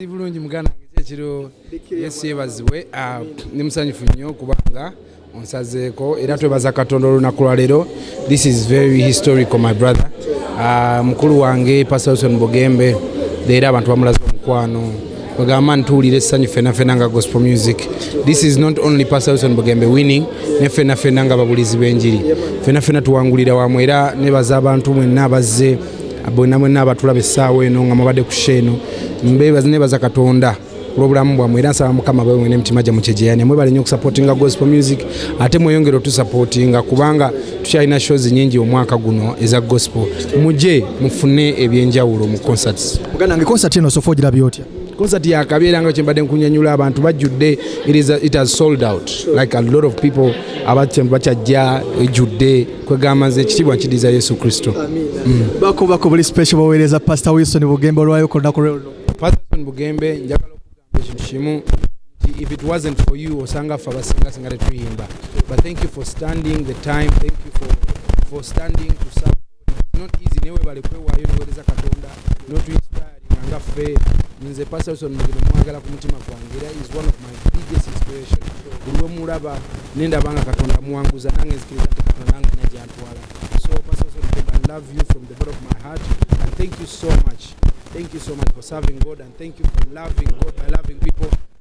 Bulungi mugana ekiro yesebazibwe ne musanyufu nnyo kubanga onsazeeko era twebaza Katonda olunaku lwa leero. This is very historical my brother. Mukulu wange Pastor Bugembe era abantu bamulaza omukwano bagamba ntuulire essanyu ffenna nga gospel music. This is not only Pastor Bugembe winning ne ffenna nga babulizi b'enjiri ffenna tuwangulira wamu era nebaza abantu mwenna abazze bonna abatulaba essaawa eno nga mubadde ku sheeno nebaza Katonda olw'obulamu bwammwe era nsaba Mukama bawe n'emitima gyammwe kyegyeyaane mwebale nnyo okusupportinga gospel music ate mweyongere otusupportinga kubanga tukyalina shows nnyingi omwaka guno eza gospel mujje mufune ebyenjawulo mu concerts. Muganda nge concert eno sofa ogirabye otya? Concert yakabeera nga kyembadde nkunyanyula abantu bajjudde. It has sold out like a lot of people bakyajja ejjudde kwegamba nze ekitiibwa nkidiza Yesu Kristo. Bako buli special baweereza Pastor Wilson Bugembe olwayo ku lunaku lw'olwo. Pastor Bugembe njagala okugamba ekintu kimu nti if it wasn't for you osanga ffe abasinga singa tetuyimba. But thank you for standing the time, thank you for standing to serve. It's not easy newe bali kwewaayo neweereza Katonda not to inspire nga ffe. Nze Pastor Bugembe mwagala ku mutima gwange era is one of my biggest inspiration. Buli mulaba nendabanga Katonda muwanguza nange nzikiriza nti Katonda nange najjantwala. So Pastor Bugembe, I love you from the bottom of my heart and thank you so much. Thank you so much for serving God and thank you for loving God by loving people.